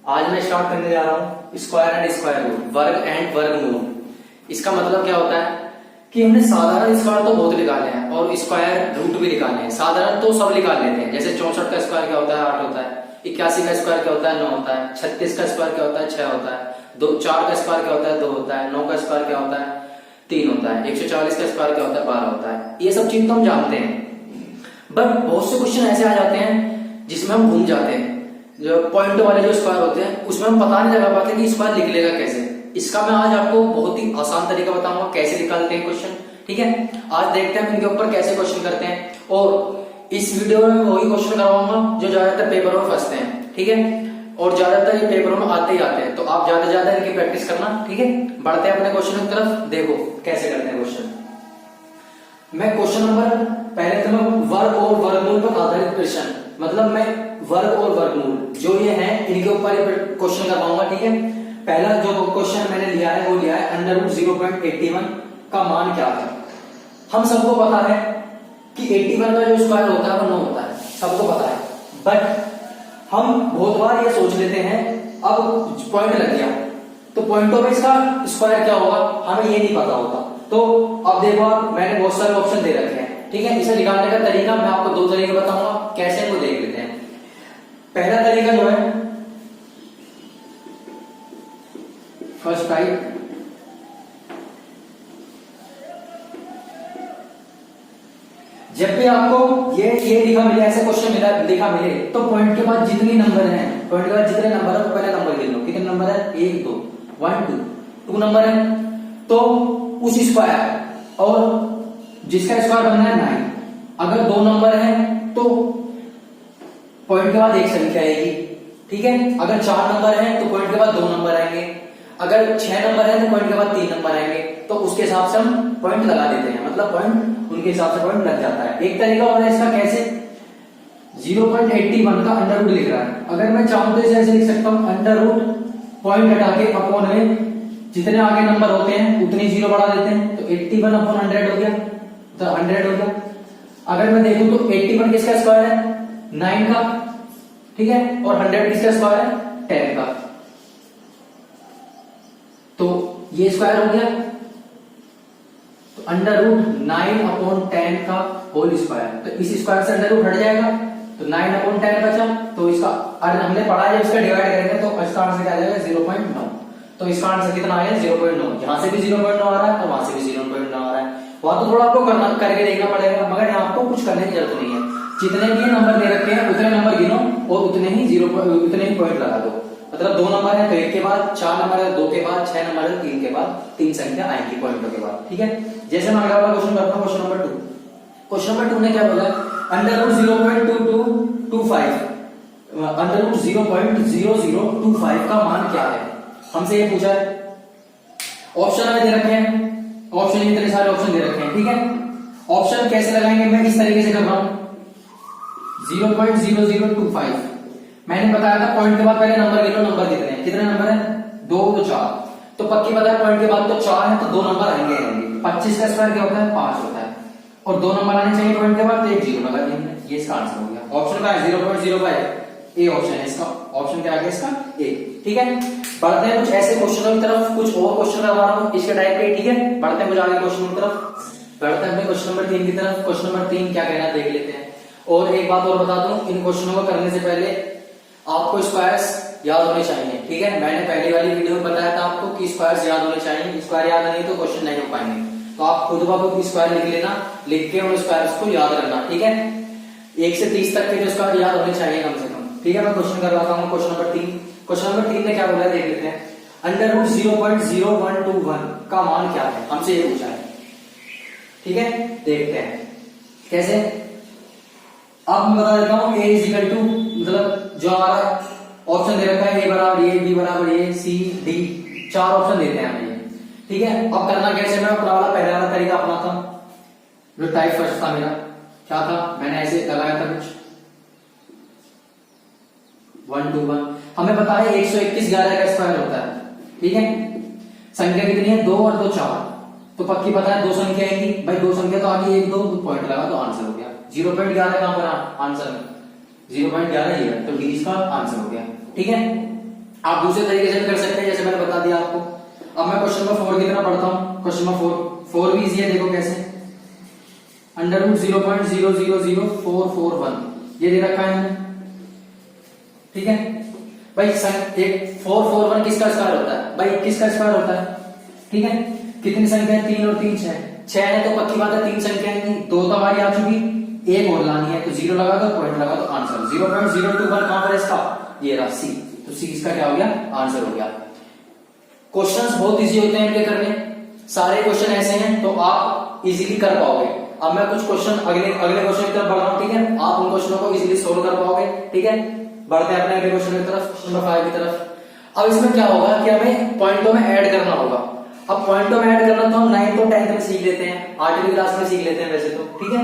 आज मैं स्टार्ट करने जा रहा हूँ स्क्वायर एंड स्क्वायर रूट, वर्ग एंड वर्गमूल। इसका मतलब क्या होता है कि हमने साधारण स्क्वायर तो बहुत निकाले हैं और स्क्वायर रूट भी निकाले हैं। साधारण तो सब निकाल लेते हैं, जैसे 64 का स्क्वायर क्या होता है 8 होता है, 81 का स्क्वायर क्या होता है 9 होता है, 36 का स्क्वायर क्या होता है 6 होता है, 4 का स्क्वायर क्या होता है 2 होता है, 9 का स्क्वायर क्या होता है 3 होता है, 140 का स्क्वायर क्या होता है 12 होता है। ये सब चीज तो हम जानते हैं, बट बहुत से क्वेश्चन ऐसे आ जाते हैं जिसमें हम घूम जाते हैं। जो पॉइंट वाले जो स्क्वायर होते हैं उसमें हम पता नहीं लगा पाते कि स्क्वायर लिख लेगा कैसे। इसका मैं आज आपको बहुत ही आसान तरीका बताऊंगा कैसे निकालते हैं क्वेश्चन। ठीक है, आज देखते हैं इनके ऊपर कैसे क्वेश्चन करते हैं और इस वीडियो में वही क्वेश्चन करवाऊंगा जो ज्यादातर पेपरों में फंसते हैं। ठीक है, और ज्यादातर ये पेपरों में आते ही आते हैं, तो आप ज्यादा से ज्यादा इनकी प्रैक्टिस करना। ठीक है, बढ़ते हैं अपने क्वेश्चन की तरफ। देखो कैसे करते हैं क्वेश्चन। मैं क्वेश्चन नंबर पहले तो मैं वर्ग और वर्गमूल पर आधारित प्रश्न, मतलब मैं वर्ग और वर्गमूल जो ये है इनके ऊपर क्वेश्चन करवाऊंगा। ठीक है, पहला जो क्वेश्चन मैंने लिया है वो लिया है अंडर रूट 0.81 का मान क्या है। हम सबको पता है कि 81 का जो स्क्वायर होता है वो 9 होता है, सबको पता है, बट हम बहुत बार ये सोच लेते हैं अब पॉइंट लग गया तो पॉइंटों पे इसका स्क्वायर क्या होगा हमें ये नहीं पता होता। तो अब देखो आप, मैंने बहुत सारे ऑप्शन दे रखे हैं। ठीक है, इसे निकालने का तरीका मैं आपको 2 तरीके बताऊंगा, कैसे वो देख लेते हैं। पहला तरीका जो है फर्स्ट टाइप, जब भी आपको ये लिखा मिले, ऐसे क्वेश्चन लिखा मिले तो पॉइंट के बाद जितने नंबर हैं, पॉइंट के बाद जितने नंबर है पहले नंबर गिन लो। कितने नंबर है 1 2 1 2 नंबर है, तो उस स्क्वायर और जिसका स्क्वायर बनना है 9, अगर 2 नंबर है तो पॉइंट के बाद एक संख्या आएगी। ठीक है, अगर 4 नंबर है तो पॉइंट के बाद 2 नंबर आएंगे, अगर 6 नंबर है तो पॉइंट के बाद 3 नंबर आएंगे। तो उसके हिसाब से हम पॉइंट लगा देते हैं, मतलब पॉइंट उनके हिसाब से पॉइंट लग जाता है। एक तरीका और है इसका, कैसे 0.81 का अंडर रूट लिख रहा है, अगर मैं चाहूं तो इसे ऐसे लिख सकता हूं अंडर रूट पॉइंट हटा के अपॉन में जितने आगे नंबर होते हैं उतने 0 बढ़ा देते हैं, तो 81 अपॉन 100 हो गया, तो 100 हो गया। अगर मैं देखूं तो 81 किसका स्क्वायर है 9 का, ठीक है, और 100 किसका स्क्वायर है 10 का, तो ये स्क्वायर हो गया। तो अंडर रूट 9 अपॉन 10 का होल स्क्वायर, तो इस स्क्वायर से अंडर रूट हट जाएगा तो 9 अपॉन 10 बचा, तो इसका हमने पढ़ा है इसका डिवाइड करेंगे तो इसका आंसर क्या आ जाएगा 0.9। तो इसका आंसर कितना आया 0.9, यहां से भी 0.9 आ रहा है तो वहां से भी 0.9 आ रहा है। वहां तो थोड़ा आपको करना करके देखना पड़ेगा, मगर यहाँ आपको कुछ करने की जरूरत नहीं है। जितने भी नंबर दे रखे हैं उतने नंबर गिनो और उतने ही पॉइंट लगा दो। मतलब 2 नंबर है तो 1 के बाद, 4 नंबर है 2 के बाद, 6 नंबर है 3 के बाद, 3 संख्या आएंगी पॉइंटों के बाद। ठीक है, जैसे मैं अगला वाला क्वेश्चन करता हूँ, क्वेश्चन नंबर 2। क्वेश्चन नंबर 2 ने क्या बोला, अंडर रूट 0.2225, अंडर रूट 0.0025 का मान क्या है, हमसे ये पूछा है। ऑप्शन हमें दे रखे हैं, ऑप्शन इतने सारे ऑप्शन दे रखे हैं। ठीक है, ऑप्शन कैसे लगाएंगे मैं इस तरीके से कर रहा हूं, 0.0025 मैंने बताया था पॉइंट के बाद पहले नंबर गिनो, नंबर कितने नंबर है 2 तो 4, तो पक्की पता है पॉइंट के बाद तो 4 है तो 2 नंबर आएंगे। 25 का स्क्वायर क्या होता है 5 होता है, और 2 नंबर आने चाहिए पॉइंट के बाद, तो एक 0 लगा दिया। ये इसका आंसर हो गया। ऑप्शन का है 0.05, ए ऑप्शन है इसका, ऑप्शन क्या आ गया इसका ए। ठीक है, बढ़ते हैं कुछ ऐसे क्वेश्चनों की तरफ, कुछ और क्वेश्चन करवा रहा हूं इसके टाइप के। ठीक है, बढ़ते हैं कुछ आगे क्वेश्चन की तरफ, बढ़ते हैं क्वेश्चन नंबर 3 की तरफ। क्वेश्चन नंबर 3 क्या कहना देख लेते हैं। और एक बात और बता दूं, इन क्वेश्चनों को करने से पहले आपको स्क्वायर्स याद होने चाहिए। ठीक है, मैंने पहली वाली वीडियो में बताया था आपको कि स्क्वायर्स याद होने चाहिए, स्क्वायर याद नहीं तो क्वेश्चन नहीं हो पाएंगे। तो आप खुद ब स्क्वायर लिख लेना, लिख के उन स्क्वायर्स को याद रखना। ठीक है, 1 से 30 तक के जो स्क्वायर याद होने चाहिए कम से कम। ठीक है, मैं क्वेश्चन करवाता हूँ क्वेश्चन नंबर 3। क्वेश्चन नंबर 3 में क्या बोला है देख लेते हैं। अंडर रूट 0.0121 का मान क्या है, हमसे ये पूछा है। ठीक है, देखते हैं कैसे। अब मैं बता देता हूँ a इक्वल टू, मतलब जो हमारा ऑप्शन दे रखा है a बराबर a, b बराबर a, c d, 4 ऑप्शन देते हैं हमें। ठीक है, अब करना कैसे, मैं अपना वाला पहला वाला तरीका अपनाता हूं, जो टाइप फर्स्ट था मेरा, क्या था, मैंने ऐसे लगाया था कुछ 1 2 1। हमें पता है 121 11 का स्क्वायर होता है। ठीक है, संख्या कितनी है 2 और 2 4, तो पक्की पता है 2 संख्या आएंगी भाई, 2 संख्या तो आगे 1 2 पॉइंट लगा तो आंसर हो गया। 0.11 कहां पर आंसर में 0.11 ही है, तो डी इसका आंसर हो गया। ठीक है, आप दूसरे तरीके से भी कर सकते हैं, जैसे मैंने बता दिया आपको। अब मैं क्वेश्चन नंबर 4 की तरफ बढ़ता हूं। क्वेश्चन नंबर 4 भी इजी है, देखो कैसे। अंडर रूट 0.000441 ये दे रखा है, ठीक है भाई। एक 441 किसका स्क्वायर होता है भाई? 21 का स्क्वायर होता है, ठीक है। कितनी संख्या है? 3 और 3 6। 6 है तो पक्की बात है 3 संख्या है, 2 तो हमारी आ चुकी, एक और लानी है, तो 0 लगा दो, पॉइंट लगा दो, आंसर 0.021 कहां पर है इसका? ये रहा सी। तो सी इसका क्या हो गया? आंसर हो गया। क्वेश्चंस बहुत इजी होते हैं इनके करने, सारे क्वेश्चन ऐसे हैं तो आप इजीली कर पाओगे। अब मैं कुछ क्वेश्चन अगले क्वेश्चन की तरफ बढ़ रहा हूं, ठीक है। आप उन क्वेश्चनों को इजीली सोल्व कर पाओगे, ठीक है। बढ़ते हैं अपने अगले क्वेश्चन की तरफ, क्वेश्चन नंबर 5 की तरफ। अब इसमें क्या होगा कि हमें पॉइंटों में ऐड करना होगा। अब पॉइंटों में ऐड करना तो हम 9th और 10th में सीख लेते हैं, 8वीं क्लास में सीख लेते हैं वैसे तो, ठीक है।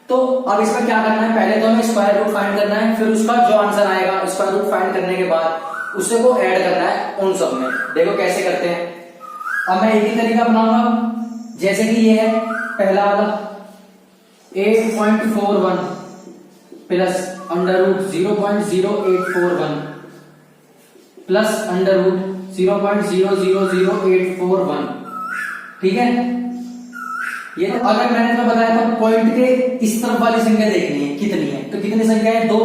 तो अब इसमें क्या करना है, पहले तो हमें स्क्वायर रूट फाइंड करना है, फिर उसका जो आंसर आएगा स्क्वायर रूट फाइंड करने के बाद उसे को ऐड करना है उन सब में। देखो कैसे करते हैं। अब मैं एक ही तरीका अपनाऊंगा, जैसे कि ये है पहला वाला 8.41 plus under root 0.0841 plus under root 0.000841, ठीक है। ये तो अगर मैंने तो बताया था पॉइंट के इस तरफ वाली संख्या देखनी है कितनी है, तो कितनी संख्या है? 2,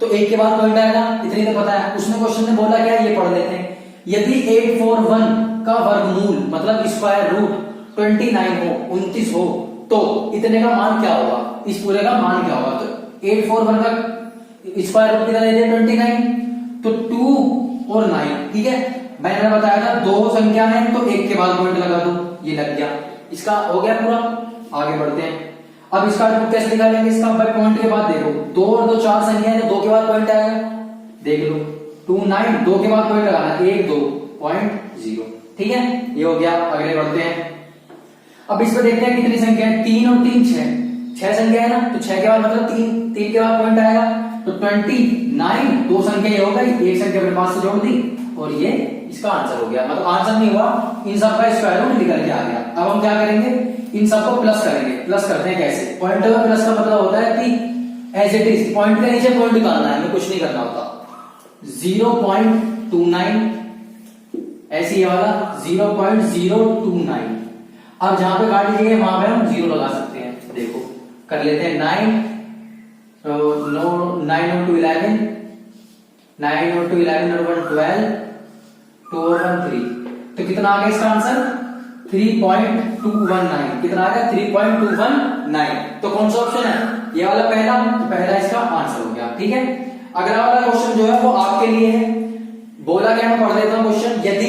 तो 1 के बाद पॉइंट आएगा, इतनी तो पता है। उसने क्वेश्चन ने बोला क्या, ये पढ़ लेते हैं। यदि 841 का वर्गमूल मतलब स्क्वायर रूट 29 हो, 29 हो, तो इतने का मान क्या होगा? इस पूरे का मान क्या होगा? तो 841 का स्क्वायर रूट कितना दे दिया? 29, तो 2 और 9, ठीक है। मैंने बताया था 2 संख्या है तो 1 के बाद पॉइंट लगा दो, ये लग गया, इसका हो गया पूरा। आगे बढ़ते हैं। अब इसका रूट कैसे निकालेंगे? इसका भाई पॉइंट के बाद देखो, 2 और 2 4 संख्या है तो 2 के बाद पॉइंट आएगा, देख लो 2 9, 2 के बाद पॉइंट लगाना 1 2.0, ठीक है। ये हो गया। अगले बढ़ते हैं। अब इसमें देखते हैं कितनी संख्या है, 3 और 3 6, 6 संख्या है ना, तो 6 के बाद मतलब 3 के बाद पॉइंट आएगा, तो 29, 2 संख्या ये हो गई, एक संख्या अपने पास से जोड़ दी और ये इसका आंसर हो गया। मतलब आंसर नहीं हुआ, इन सब का स्क्वायर रूट निकल के आ गया। अब हम क्या करेंगे, इन सबको प्लस करेंगे। प्लस करते हैं कैसे? पॉइंट में प्लस का मतलब होता है कि एज इट इज, पॉइंट के नीचे पॉइंट निकालना है, हमें कुछ नहीं करना होता। 0.29 ऐसी ये वाला 0.029। अब जहां पे काट लीजिए वहां पे हम 0 लगा सकते हैं। देखो कर लेते हैं 9 और 2 11, 9 और 2 11 और 1 12, 2 और 1 3, तो कितना आ गया इसका आंसर? 3.219। कितना आ गया? 3.219। तो कौन सा ऑप्शन है? ये वाला पहला, तो पहला इसका आंसर हो गया, ठीक है। अगला वाला क्वेश्चन जो है वो आपके लिए है। बोला क्या, मैं पढ़ देता हूं क्वेश्चन। यदि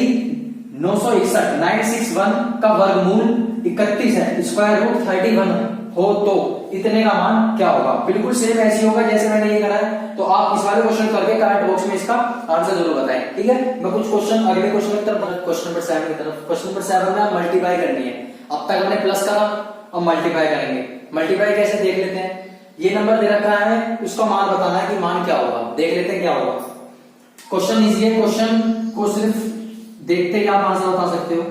961 का वर्गमूल 31 है, स्क्वायर रूट 31 हो, तो इतने का मान क्या होगा? बिल्कुल सेम ऐसी होगा जैसे मैंने ये करा है। तो आप इस वाले क्वेश्चन करके कमेंट बॉक्स में इसका आंसर जरूर बताएं, ठीक है। मैं कुछ क्वेश्चन अगले क्वेश्चन की तरफ, क्वेश्चन नंबर 7 की तरफ। क्वेश्चन नंबर 7 में मल्टीप्लाई करनी है। अब तक हमने प्लस करा, अब मल्टीप्लाई करेंगे। मल्टीप्लाई कैसे देख लेते हैं। ये नंबर दे रखा है, उसका मान बताना है कि मान क्या होगा। देख लेते हैं क्या होगा। क्वेश्चन इजी है, क्वेश्चन को सिर्फ देखते ही आप आंसर बता सकते हो,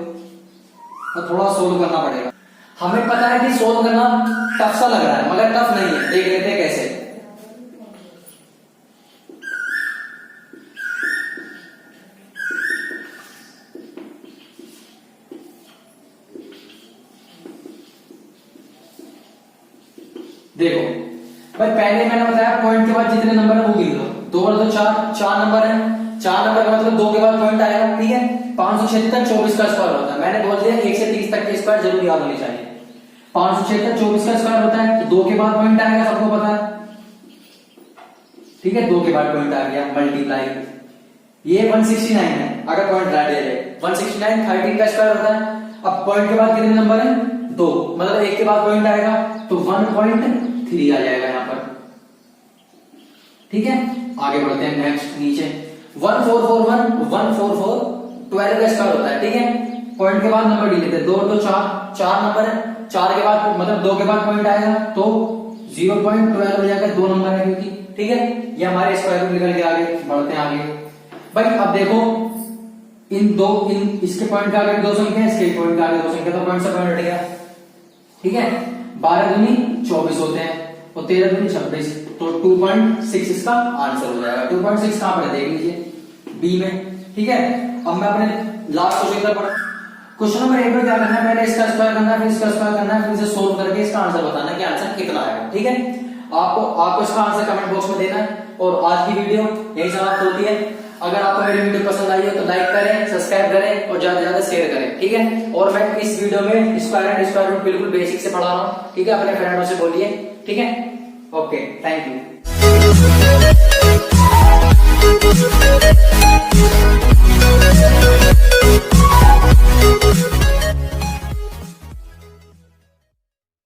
तो थोड़ा सोल्व करना पड़ेगा। हमें पता है कि सोल्व करना टफ सा लग रहा है, मगर टफ नहीं है। देख लेते हैं कैसे। देखो भाई, पहले मैंने बताया पॉइंट के बाद जितने नंबर है वो गिन लो। 2 और 2 4 नंबर है। 4 नंबर का मतलब 2 के बाद पॉइंट आएगा, ठीक है। 576 24 का स्क्वायर होता है। मैंने बोल दिया 1 से 30 तक के स्क्वायर जरूर याद होने चाहिए। 576 24 का स्क्वायर होता है, तो 2 के बाद पॉइंट आएगा, सबको पता है, ठीक है। 2 के बाद पॉइंट आ गया, मल्टीप्लाई। ये 169 है, अगर पॉइंट डाल दिया जाए 169 13 का स्क्वायर होता है। अब पॉइंट के बाद कितने नंबर है? 2, मतलब 1 के बाद पॉइंट आएगा, तो 1.3 आ जाएगा यहां पर, ठीक है। आगे बढ़ते हैं नेक्स्ट, नीचे 1441 144 12 का स्क्वायर होता है, ठीक है। पॉइंट के बाद नंबर डी लेते हैं। 2 2 4 नंबर है। 4 के बाद मतलब 2 के बाद पॉइंट आएगा, तो 0.12 हो जाएगा, 2 नंबर है क्योंकि, ठीक है। ये हमारे स्क्वायर रूट निकल के आगे बढ़ते हैं आगे भाई। अब देखो इसके पॉइंट के आगे 2 संख्या, इसके पॉइंट के आगे 2 संख्या, तो पॉइंट से पॉइंट हट गया, ठीक है। 12 दूनी 24 होते हैं और 13 दूनी 26, तो 2.6 इसका आंसर हो जाएगा। 2.6 कहां पर है देख लीजिए, बी में, ठीक है। अब मैं अपने लास्ट क्वेश्चन की तरफ बढ़ूं। क्वेश्चन नंबर 1 में क्या करना है, पहले इसका स्क्वायर करना है, फिर इसका स्क्वायर करना है, फिर इसे सोल्व करके इसका आंसर बताना है कि आंसर कितना आएगा, ठीक है। आपको इसका आंसर कमेंट बॉक्स में देना है। और आज की वीडियो यही समाप्त होती है। अगर आपको मेरी वीडियो पसंद आई हो तो लाइक करें, सब्सक्राइब करें और ज्यादा से ज्यादा शेयर करें, ठीक है। और मैं इस वीडियो में स्क्वायर एंड स्क्वायर रूट बिल्कुल बेसिक से पढ़ा रहा हूँ, ठीक है। अपने फ्रेंडों से बोलिए, ठीक है। Okay, thank you.